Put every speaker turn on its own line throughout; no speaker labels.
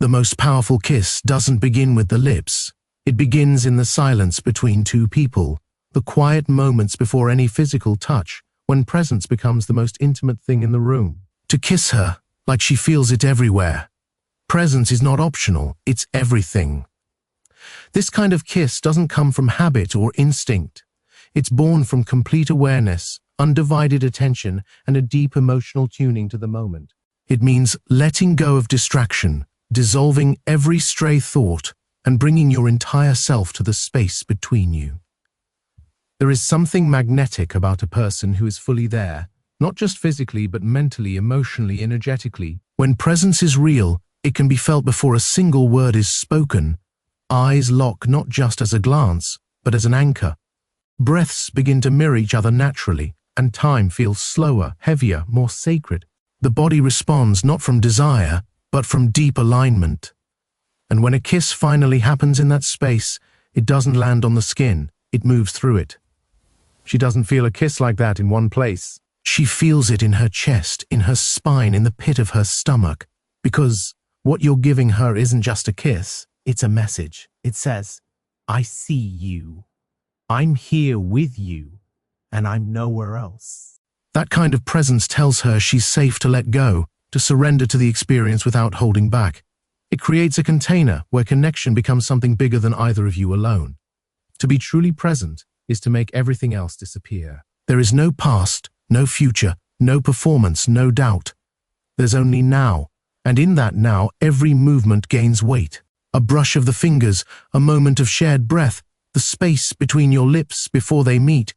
The most powerful kiss doesn't begin with the lips. It begins in the silence between two people, the quiet moments before any physical touch, when presence becomes the most intimate thing in the room. To kiss her, like she feels it everywhere. Presence is not optional, it's everything. This kind of kiss doesn't come from habit or instinct. It's born from complete awareness, undivided attention, and a deep emotional tuning to the moment. It means letting go of distraction, dissolving every stray thought, and bringing your entire self to the space between you. There is something magnetic about a person who is fully there, not just physically but mentally, emotionally, energetically. When presence is real, it can be felt before a single word is spoken. Eyes lock not just as a glance, but as an anchor. Breaths begin to mirror each other naturally, and time feels slower, heavier, more sacred. The body responds not from desire, but from deep alignment. And when a kiss finally happens in that space, it doesn't land on the skin, it moves through it. She doesn't feel a kiss like that in one place. She feels it in her chest, in her spine, in the pit of her stomach. Because what you're giving her isn't just a kiss, it's a message. It says, I see you. I'm here with you, and I'm nowhere else. That kind of presence tells her she's safe to let go, to surrender to the experience without holding back. It creates a container where connection becomes something bigger than either of you alone. To be truly present is to make everything else disappear. There is no past, no future, no performance, no doubt. There's only now, and in that now, every movement gains weight. A brush of the fingers, a moment of shared breath, the space between your lips before they meet.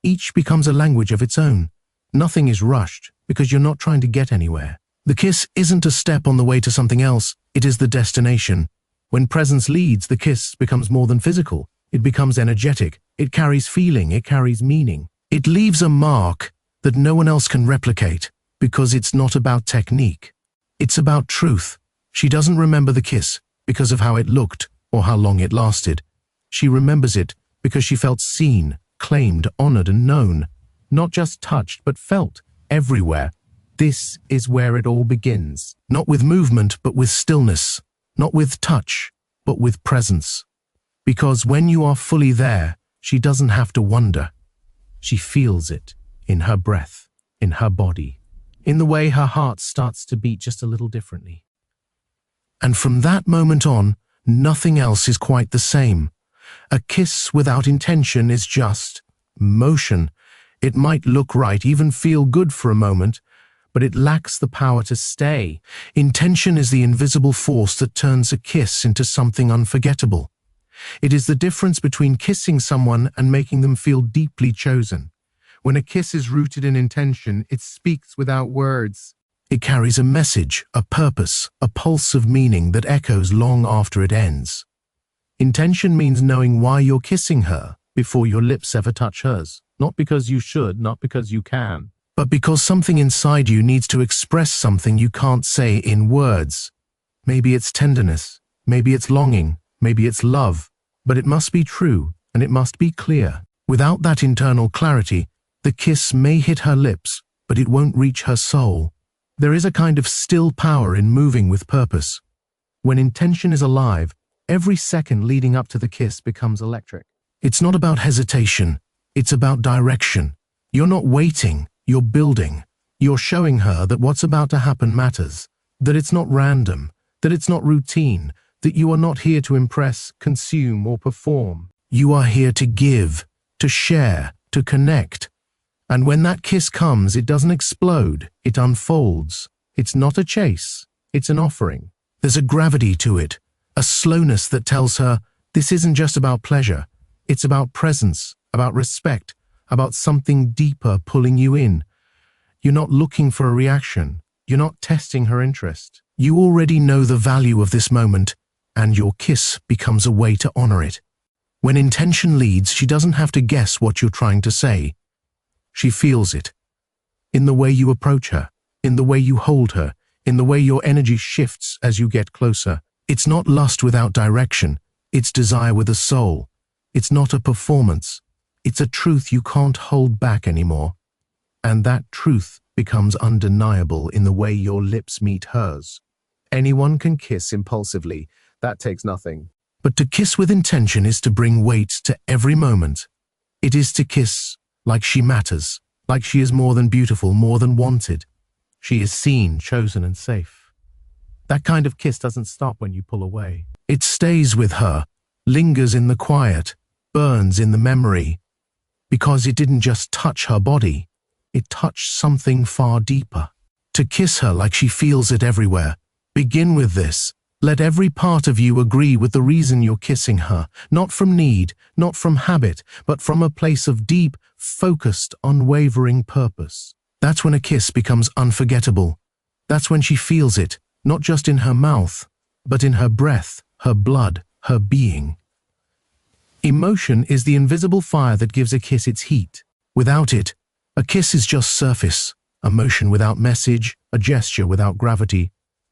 Each becomes a language of its own. Nothing is rushed because you're not trying to get anywhere. The kiss isn't a step on the way to something else, it is the destination. When presence leads, the kiss becomes more than physical. It becomes energetic. It carries feeling. It carries meaning. It leaves a mark that no one else can replicate because it's not about technique. It's about truth. She doesn't remember the kiss because of how it looked or how long it lasted. She remembers it because she felt seen, claimed, honored, and known. Not just touched, but felt everywhere. This is where it all begins. Not with movement, but with stillness. Not with touch, but with presence. Because when you are fully there, she doesn't have to wonder. She feels it in her breath, in her body, in the way her heart starts to beat just a little differently. And from that moment on, nothing else is quite the same. A kiss without intention is just motion. It might look right, even feel good for a moment, but it lacks the power to stay. Intention is the invisible force that turns a kiss into something unforgettable. It is the difference between kissing someone and making them feel deeply chosen. When a kiss is rooted in intention, it speaks without words. It carries a message, a purpose, a pulse of meaning that echoes long after it ends. Intention means knowing why you're kissing her before your lips ever touch hers. Not because you should, not because you can, but because something inside you needs to express something you can't say in words. Maybe it's tenderness, maybe it's longing, maybe it's love, but it must be true and it must be clear. Without that internal clarity, the kiss may hit her lips, but it won't reach her soul. There is a kind of still power in moving with purpose. When intention is alive, every second leading up to the kiss becomes electric. It's not about hesitation, it's about direction. You're not waiting, you're building. You're showing her that what's about to happen matters, that it's not random, that it's not routine, that you are not here to impress, consume, or perform. You are here to give, to share, to connect. And when that kiss comes, it doesn't explode, it unfolds. It's not a chase, it's an offering. There's a gravity to it, a slowness that tells her, this isn't just about pleasure, it's about presence, about respect, about something deeper pulling you in. You're not looking for a reaction, you're not testing her interest. You already know the value of this moment, and your kiss becomes a way to honor it. When intention leads, she doesn't have to guess what you're trying to say. She feels it. In the way you approach her, in the way you hold her, in the way your energy shifts as you get closer. It's not lust without direction, it's desire with a soul. It's not a performance, it's a truth you can't hold back anymore. And that truth becomes undeniable in the way your lips meet hers.
Anyone can kiss impulsively. That takes nothing.
But to kiss with intention is to bring weight to every moment. It is to kiss like she matters, like she is more than beautiful, more than wanted. She is seen, chosen, and safe. That kind of kiss doesn't stop when you pull away. It stays with her, lingers in the quiet, burns in the memory. Because it didn't just touch her body, it touched something far deeper. To kiss her like she feels it everywhere. Begin with this. Let every part of you agree with the reason you're kissing her, not from need, not from habit, but from a place of deep, focused, unwavering purpose. That's when a kiss becomes unforgettable. That's when she feels it, not just in her mouth, but in her breath, her blood, her being. Emotion is the invisible fire that gives a kiss its heat. Without it, a kiss is just surface, a motion without message, a gesture without gravity.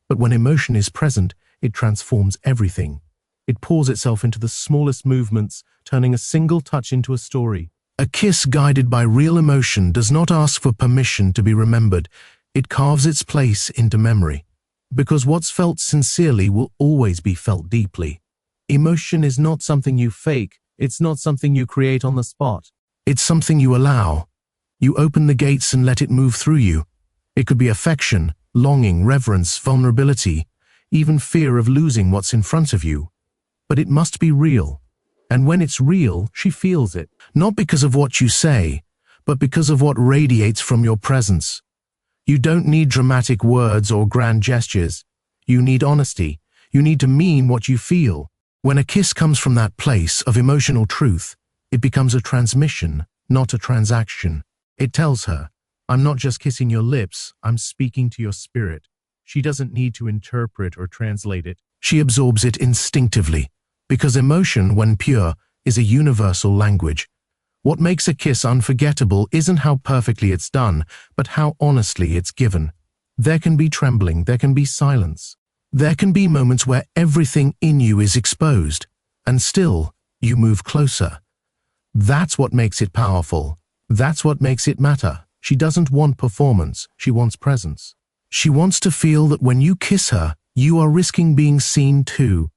But when emotion is present, it transforms everything. It pours itself into the smallest movements, turning a single touch into a story. A kiss guided by real emotion does not ask for permission to be remembered. It carves its place into memory. Because what's felt sincerely will always be felt deeply. Emotion is not something you fake. It's not something you create on the spot. It's something you allow. You open the gates and let it move through you. It could be affection, longing, reverence, vulnerability, even fear of losing what's in front of you. But it must be real. And when it's real, she feels it. Not because of what you say, but because of what radiates from your presence. You don't need dramatic words or grand gestures. You need honesty. You need to mean what you feel. When a kiss comes from that place of emotional truth, it becomes a transmission, not a transaction. It tells her, I'm not just kissing your lips, I'm speaking to your spirit. She doesn't need to interpret or translate it. She absorbs it instinctively, because emotion, when pure, is a universal language. What makes a kiss unforgettable isn't how perfectly it's done, but how honestly it's given. There can be trembling, there can be silence. There can be moments where everything in you is exposed, and still, you move closer. That's what makes it powerful. That's what makes it matter. She doesn't want performance, she wants presence. She wants to feel that when you kiss her, you are risking being seen too.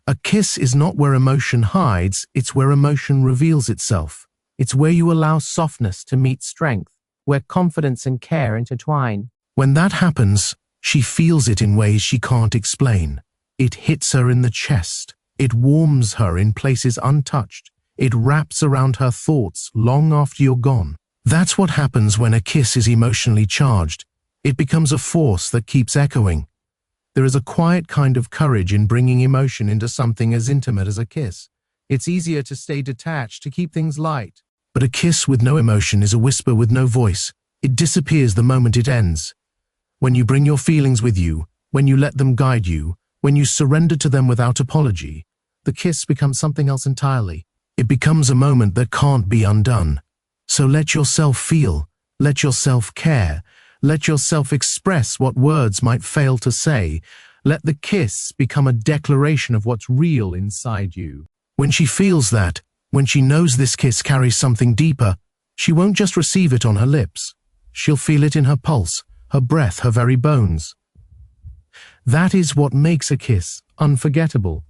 A kiss is not where emotion hides, it's where emotion reveals itself. It's where you allow softness to meet strength, where confidence and care intertwine. When that happens, she feels it in ways she can't explain. It hits her in the chest. It warms her in places untouched. It wraps around her thoughts long after you're gone. That's what happens when a kiss is emotionally charged. It becomes a force that keeps echoing. There is a quiet kind of courage in bringing emotion into something as intimate as a kiss. It's easier to stay detached, to keep things light. But a kiss with no emotion is a whisper with no voice. It disappears the moment it ends. When you bring your feelings with you, when you let them guide you, when you surrender to them without apology, the kiss becomes something else entirely. It becomes a moment that can't be undone. So let yourself feel, let yourself care, let yourself express what words might fail to say. Let the kiss become a declaration of what's real inside you. When she feels that, when she knows this kiss carries something deeper, she won't just receive it on her lips. She'll feel it in her pulse, her breath, her very bones. That is what makes a kiss unforgettable.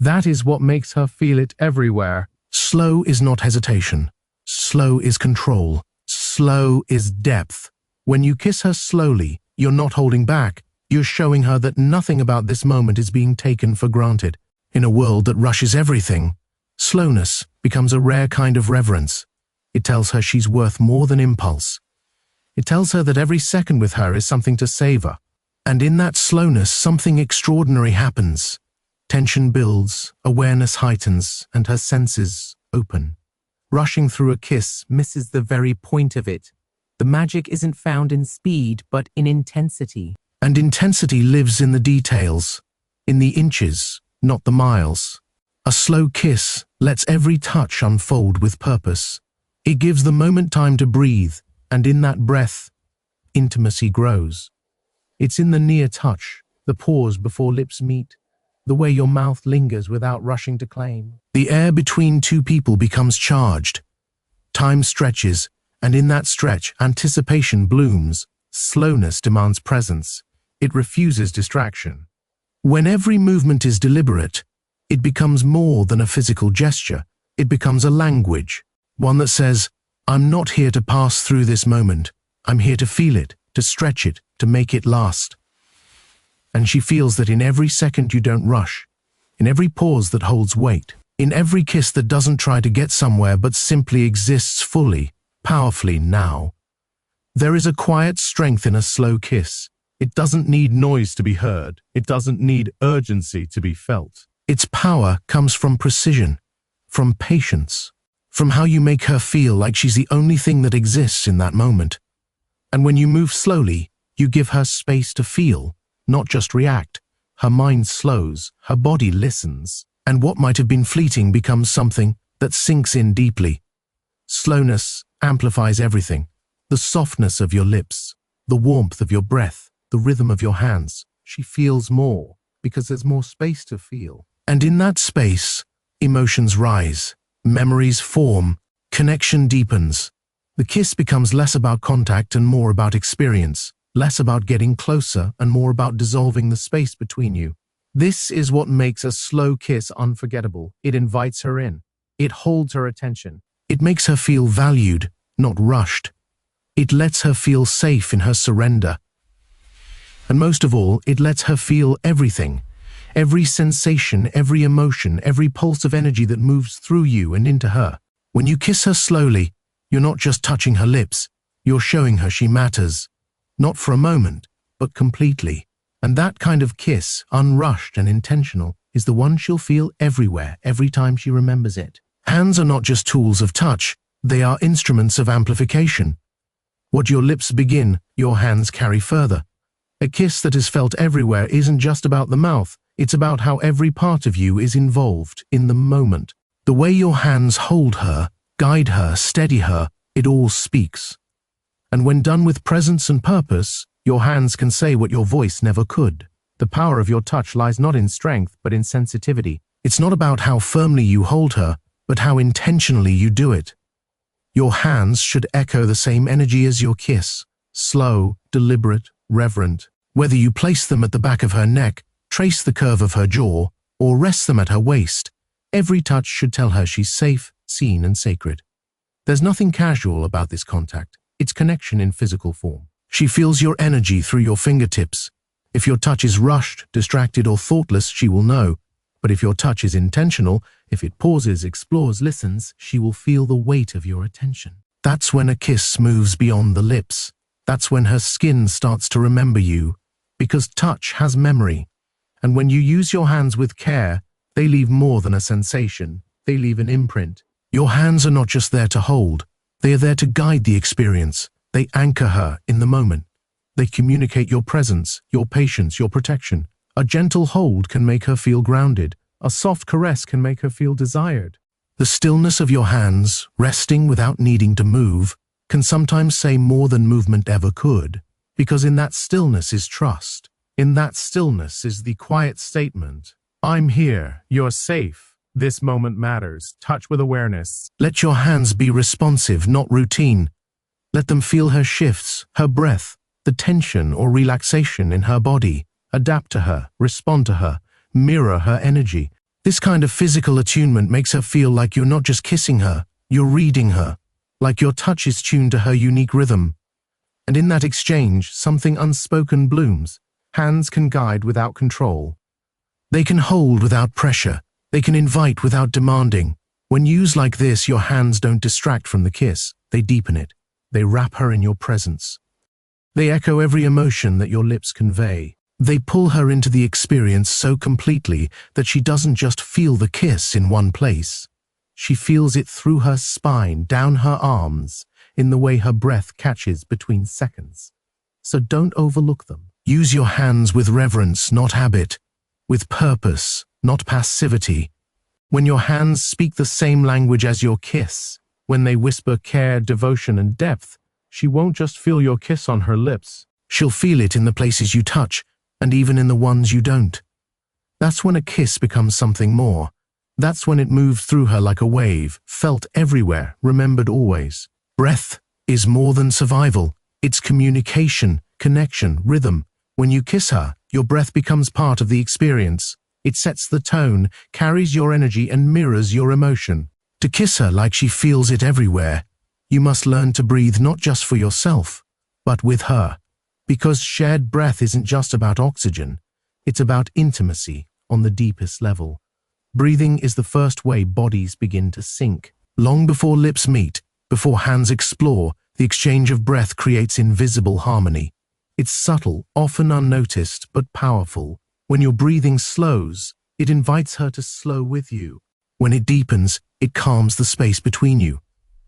That is what makes her feel it everywhere. Slow is not hesitation. Slow is control. Slow is depth. When you kiss her slowly, you're not holding back. You're showing her that nothing about this moment is being taken for granted. In a world that rushes everything, slowness becomes a rare kind of reverence. It tells her she's worth more than impulse. It tells her that every second with her is something to savor. And in that slowness, something extraordinary happens. Tension builds, awareness heightens, and her senses open. Rushing through a kiss misses the very point of it. The magic isn't found in speed, but in intensity. And intensity lives in the details, in the inches, not the miles. A slow kiss lets every touch unfold with purpose. It gives the moment time to breathe, and in that breath, intimacy grows. It's in the near touch, the pause before lips meet, the way your mouth lingers without rushing to claim. The air between two people becomes charged. Time stretches, and in that stretch, anticipation blooms. Slowness demands presence. It refuses distraction. When every movement is deliberate, it becomes more than a physical gesture. It becomes a language, one that says, I'm not here to pass through this moment. I'm here to feel it, to stretch it, to make it last. And she feels that in every second you don't rush, in every pause that holds weight, in every kiss that doesn't try to get somewhere but simply exists fully, powerfully now. There is a quiet strength in a slow kiss. It doesn't need noise to be heard. It doesn't need urgency to be felt. Its power comes from precision, from patience, from how you make her feel like she's the only thing that exists in that moment. And when you move slowly, you give her space to feel, not just react. Her mind slows, her body listens, and what might have been fleeting becomes something that sinks in deeply. Slowness amplifies everything. The softness of your lips, the warmth of your breath, the rhythm of your hands. She feels more because there's more space to feel. And in that space, emotions rise, memories form, connection deepens. The kiss becomes less about contact and more about experience, less about getting closer and more about dissolving the space between you. This is what makes a slow kiss unforgettable. It invites her in. It holds her attention. It makes her feel valued, not rushed. It lets her feel safe in her surrender. And most of all, it lets her feel everything. Every sensation, every emotion, every pulse of energy that moves through you and into her. When you kiss her slowly, you're not just touching her lips, you're showing her she matters. Not for a moment, but completely. And that kind of kiss, unrushed and intentional, is the one she'll feel everywhere, every time she remembers it. Hands are not just tools of touch, they are instruments of amplification. What your lips begin, your hands carry further. A kiss that is felt everywhere isn't just about the mouth, it's about how every part of you is involved in the moment. The way your hands hold her, guide her, steady her, it all speaks. And when done with presence and purpose, your hands can say what your voice never could. The power of your touch lies not in strength, but in sensitivity. It's not about how firmly you hold her, but how intentionally you do it. Your hands should echo the same energy as your kiss, slow, deliberate, reverent. Whether you place them at the back of her neck, trace the curve of her jaw, or rest them at her waist, every touch should tell her she's safe, seen, and sacred. There's nothing casual about this contact. It's connection in physical form. She feels your energy through your fingertips. If your touch is rushed, distracted, or thoughtless, she will know. But if your touch is intentional, if it pauses, explores, listens, she will feel the weight of your attention. That's when a kiss moves beyond the lips. That's when her skin starts to remember you. Because touch has memory. And when you use your hands with care, they leave more than a sensation. They leave an imprint. Your hands are not just there to hold. They are there to guide the experience. They anchor her in the moment. They communicate your presence, your patience, your protection. A gentle hold can make her feel grounded. A soft caress can make her feel desired. The stillness of your hands, resting without needing to move, can sometimes say more than movement ever could. Because in that stillness is trust. In that stillness is the quiet statement, I'm here, you're safe. This moment matters. Touch with awareness. Let your hands be responsive, not routine. Let them feel her shifts, her breath, the tension or relaxation in her body. Adapt to her, respond to her, mirror her energy. This kind of physical attunement makes her feel like you're not just kissing her, you're reading her, like your touch is tuned to her unique rhythm. And in that exchange, something unspoken blooms. Hands can guide without control. They can hold without pressure. They can invite without demanding. When used like this, your hands don't distract from the kiss. They deepen it. They wrap her in your presence. They echo every emotion that your lips convey. They pull her into the experience so completely that she doesn't just feel the kiss in one place. She feels it through her spine, down her arms, in the way her breath catches between seconds. So don't overlook them. Use your hands with reverence, not habit, with purpose, not passivity. When your hands speak the same language as your kiss, when they whisper care, devotion, and depth, she won't just feel your kiss on her lips. She'll feel it in the places you touch, and even in the ones you don't. That's when a kiss becomes something more. That's when it moves through her like a wave, felt everywhere, remembered always. Breath is more than survival. It's communication, connection, rhythm. When you kiss her, Your breath becomes part of the experience. It sets the tone, carries your energy, and mirrors your emotion. To kiss her like she feels it everywhere, you must learn to breathe not just for yourself, but with her. Because shared breath isn't just about oxygen, it's about intimacy on the deepest level. Breathing is the first way bodies begin to sync. Long before lips meet, before hands explore, the exchange of breath creates invisible harmony. It's subtle, often unnoticed, but powerful. When your breathing slows, it invites her to slow with you. When it deepens, it calms the space between you.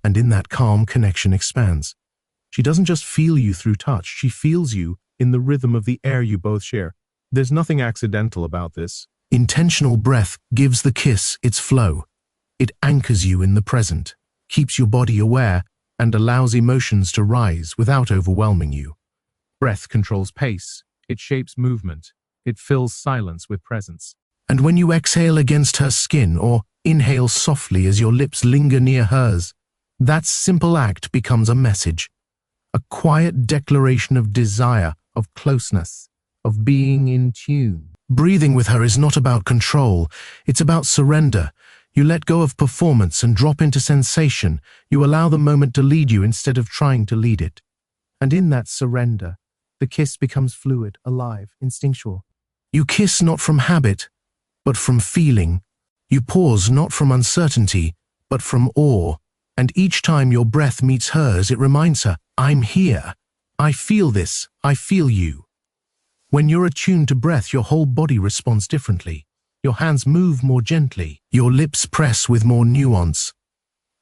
And in that calm, connection expands. She doesn't just feel you through touch, she feels you in the rhythm of the air you both share. There's nothing accidental about this. Intentional breath gives the kiss its flow. It anchors you in the present, keeps your body aware, and allows emotions to rise without overwhelming you. Breath controls pace. It shapes movement. It fills silence with presence. And when you exhale against her skin or inhale softly as your lips linger near hers, that simple act becomes a message. A quiet declaration of desire, of closeness, of being in tune. Breathing with her is not about control, it's about surrender. You let go of performance and drop into sensation. You allow the moment to lead you instead of trying to lead it. And in that surrender, the kiss becomes fluid, alive, instinctual. You kiss not from habit, but from feeling. You pause not from uncertainty, but from awe. And each time your breath meets hers, it reminds her, I'm here. I feel this. I feel you. When you're attuned to breath, your whole body responds differently. Your hands move more gently. Your lips press with more nuance.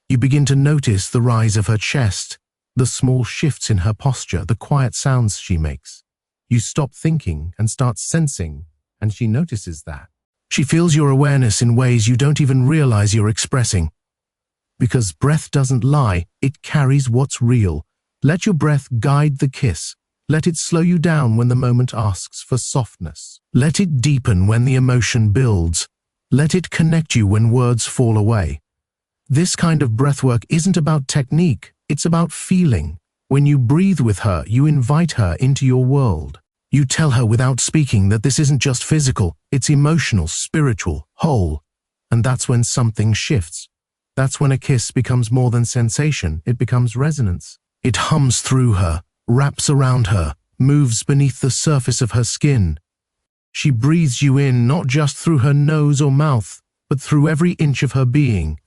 You begin to notice the rise of her chest, the small shifts in her posture, the quiet sounds she makes. You stop thinking and start sensing, and she notices that. She feels your awareness in ways you don't even realize you're expressing. Because breath doesn't lie, it carries what's real. Let your breath guide the kiss. Let it slow you down when the moment asks for softness. Let it deepen when the emotion builds. Let it connect you when words fall away. This kind of breathwork isn't about technique, it's about feeling. When you breathe with her, you invite her into your world. You tell her without speaking that this isn't just physical, it's emotional, spiritual, whole. And that's when something shifts. That's when a kiss becomes more than sensation, it becomes resonance. It hums through her, wraps around her, moves beneath the surface of her skin. She breathes you in not just through her nose or mouth, but through every inch of her being.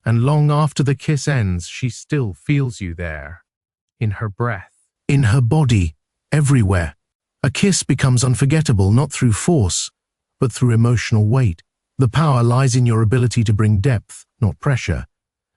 And long after the kiss ends, she still feels you there. In her breath. In her body. Everywhere. A kiss becomes unforgettable not through force, but through emotional weight. The power lies in your ability to bring depth, not pressure.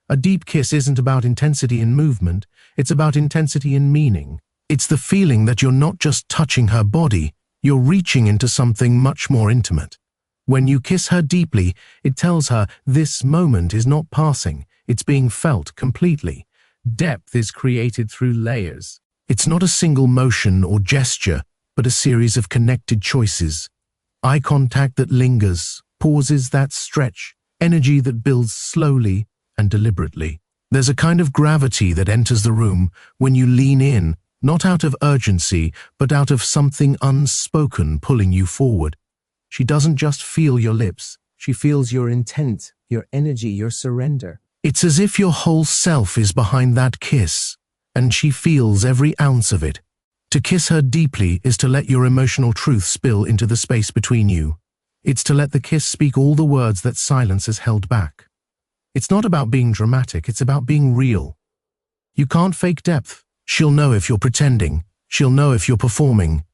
A deep kiss isn't about intensity in movement, it's about intensity in meaning. It's the feeling that you're not just touching her body, you're reaching into something much more intimate. When you kiss her deeply, it tells her this moment is not passing, it's being felt completely. Depth is created through layers. It's not a single motion or gesture, but a series of connected choices. Eye contact that lingers, pauses that stretch, energy that builds slowly and deliberately. There's a kind of gravity that enters the room when you lean in, not out of urgency, but out of something unspoken pulling you forward. She doesn't just feel your lips, she feels your intent, your energy, your surrender. It's as if your whole self is behind that kiss, and she feels every ounce of it. To kiss her deeply is to let your emotional truth spill into the space between you. It's to let the kiss speak all the words that silence has held back. It's not about being dramatic, it's about being real. You can't fake depth. She'll know if you're pretending. She'll know if you're performing.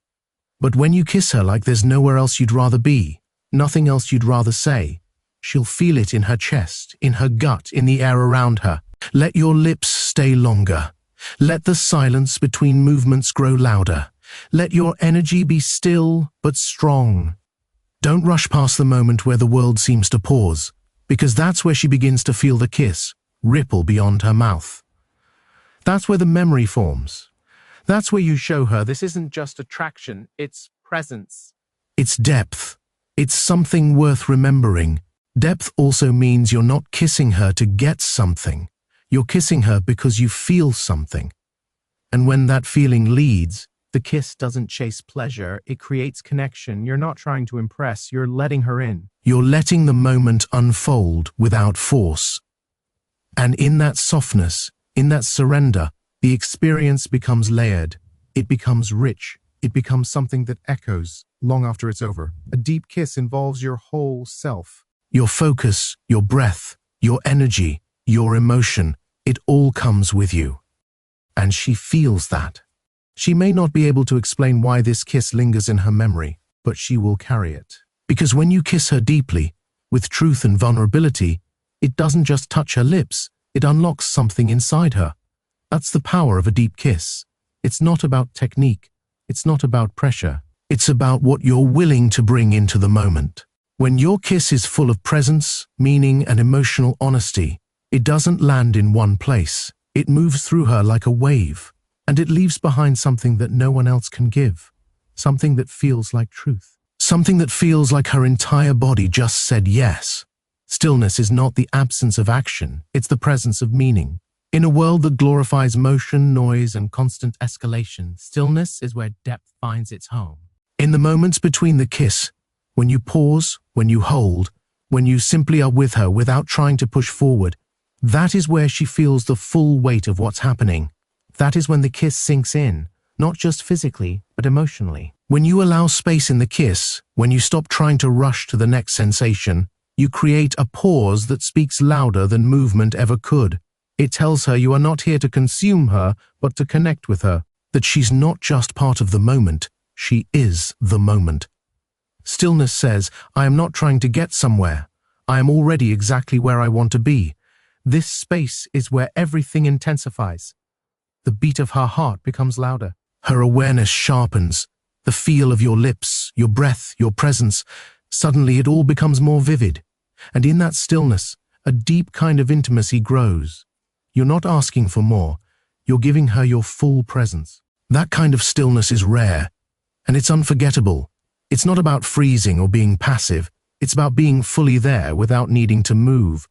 But when you kiss her like there's nowhere else you'd rather be, nothing else you'd rather say, she'll feel it in her chest, in her gut, in the air around her. Let your lips stay longer. Let the silence between movements grow louder. Let your energy be still but strong. Don't rush past the moment where the world seems to pause, because that's where she begins to feel the kiss ripple beyond her mouth. That's where the memory forms. That's where you show her this isn't just attraction, it's presence. It's depth. It's something worth remembering. Depth also means you're not kissing her to get something. You're kissing her because you feel something. And when that feeling leads, The kiss doesn't chase pleasure, it creates connection. You're not trying to impress, you're letting her in. You're letting the moment unfold without force. And in that softness, in that surrender, the experience becomes layered. It becomes rich. It becomes something that echoes long after it's over. A deep kiss involves your whole self. Your focus, your breath, your energy, your emotion, it all comes with you. And she feels that. She may not be able to explain why this kiss lingers in her memory, but she will carry it. Because when you kiss her deeply, with truth and vulnerability, it doesn't just touch her lips, it unlocks something inside her. That's the power of a deep kiss. It's not about technique. It's not about pressure. It's about what you're willing to bring into the moment. When your kiss is full of presence, meaning, and emotional honesty, it doesn't land in one place. It moves through her like a wave, and it leaves behind something that no one else can give. Something that feels like truth. Something that feels like her entire body just said yes. Stillness is not the absence of action, it's the presence of meaning. In a world that glorifies motion, noise, and constant escalation, stillness is where depth finds its home. In the moments between the kiss, when you pause, when you hold, when you simply are with her without trying to push forward, that is where she feels the full weight of what's happening. That is when the kiss sinks in, not just physically, but emotionally. When you allow space in the kiss, when you stop trying to rush to the next sensation, you create a pause that speaks louder than movement ever could. It tells her you are not here to consume her, but to connect with her, that she's not just part of the moment, she is the moment. Stillness says, I am not trying to get somewhere. I am already exactly where I want to be. This space is where everything intensifies. The beat of her heart becomes louder. Her awareness sharpens. The feel of your lips, your breath, your presence. Suddenly it all becomes more vivid. And in that stillness, a deep kind of intimacy grows. You're not asking for more. You're giving her your full presence. That kind of stillness is rare, and it's unforgettable. It's not about freezing or being passive. It's about being fully there without needing to move.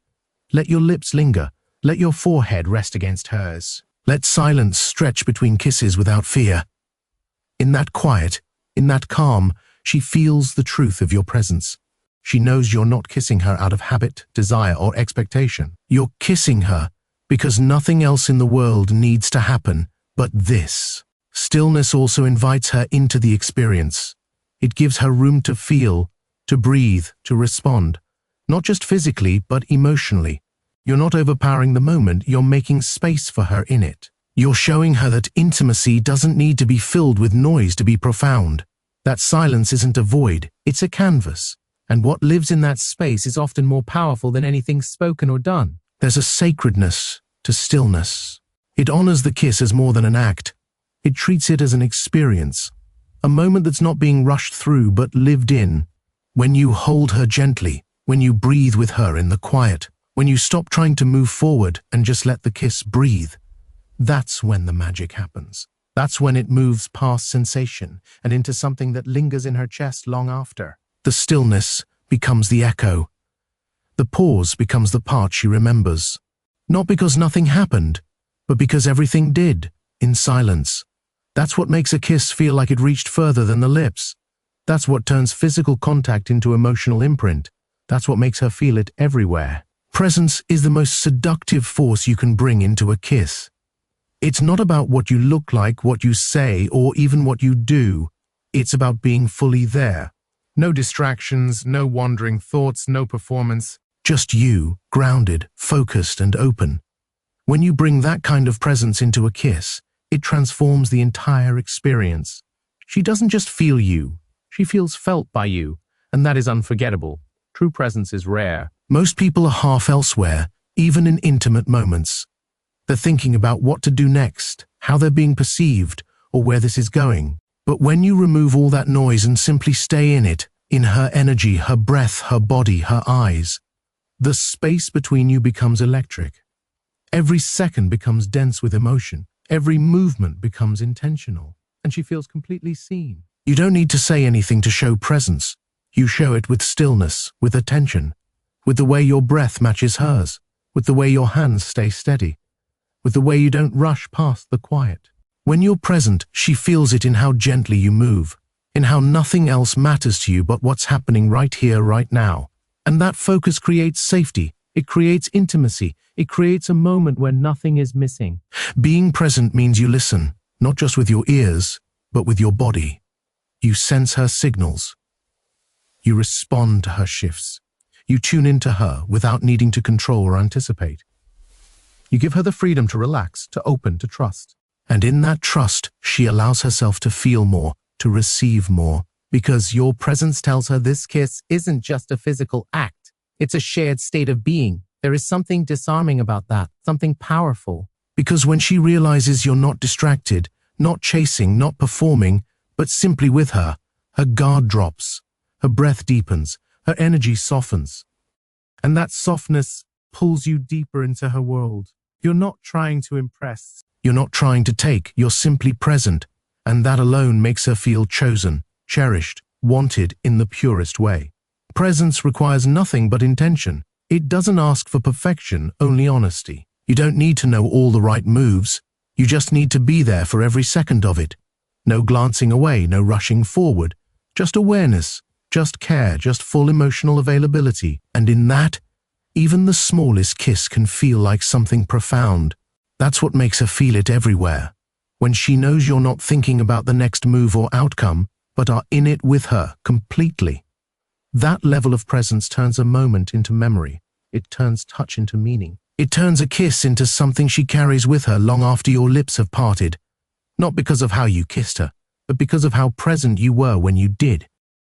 Let your lips linger. Let your forehead rest against hers. Let silence stretch between kisses without fear. In that quiet, in that calm, she feels the truth of your presence. She knows you're not kissing her out of habit, desire, or expectation. You're kissing her because nothing else in the world needs to happen but this. Stillness also invites her into the experience. It gives her room to feel, to breathe, to respond, not just physically, but emotionally. You're not overpowering the moment, you're making space for her in it. You're showing her that intimacy doesn't need to be filled with noise to be profound. That silence isn't a void, it's a canvas. And what lives in that space is often more powerful than anything spoken or done. There's a sacredness to stillness. It honors the kiss as more than an act. It treats it as an experience, a moment that's not being rushed through but lived in. When you hold her gently, when you breathe with her in the quiet, when you stop trying to move forward and just let the kiss breathe, that's when the magic happens. That's when it moves past sensation and into something that lingers in her chest long after. The stillness becomes the echo. The pause becomes the part she remembers. Not because nothing happened, but because everything did, in silence. That's what makes a kiss feel like it reached further than the lips. That's what turns physical contact into emotional imprint. That's what makes her feel it everywhere. Presence is the most seductive force you can bring into a kiss. It's not about what you look like, what you say, or even what you do. It's about being fully there. No distractions, no wandering thoughts, no performance. Just you, grounded, focused, and open. When you bring that kind of presence into a kiss, it transforms the entire experience. She doesn't just feel you, she feels felt by you, and that is unforgettable. True presence is rare. Most people are half elsewhere, even in intimate moments. They're thinking about what to do next, how they're being perceived, or where this is going. But when you remove all that noise and simply stay in it, in her energy, her breath, her body, her eyes, the space between you becomes electric. Every second becomes dense with emotion. Every movement becomes intentional, and she feels completely seen. You don't need to say anything to show presence. You show it with stillness, with attention, with the way your breath matches hers, with the way your hands stay steady, with the way you don't rush past the quiet. When you're present, she feels it in how gently you move, in how nothing else matters to you but what's happening right here, right now. And that focus creates safety. It creates intimacy. It creates a moment where nothing is missing. Being present means you listen, not just with your ears, but with your body. You sense her signals. You respond to her shifts. You tune into her without needing to control or anticipate. You give her the freedom to relax, to open, to trust. And in that trust, she allows herself to feel more, to receive more, because your presence tells her this kiss isn't just a physical act. It's a shared state of being. There is something disarming about that, something powerful. Because when she realizes you're not distracted, not chasing, not performing, but simply with her, her guard drops, her breath deepens, her energy softens. And that softness pulls you deeper into her world. You're not trying to impress. You're not trying to take. You're simply present. And that alone makes her feel chosen, cherished, wanted in the purest way. Presence requires nothing but intention. It doesn't ask for perfection, only honesty. You don't need to know all the right moves. You just need to be there for every second of it. No glancing away, no rushing forward. Just awareness, just care, just full emotional availability. And in that, even the smallest kiss can feel like something profound. That's what makes her feel it everywhere. When she knows you're not thinking about the next move or outcome, but are in it with her completely. That level of presence turns a moment into memory. It turns touch into meaning. It turns a kiss into something she carries with her long after your lips have parted. Not because of how you kissed her, but because of how present you were when you did.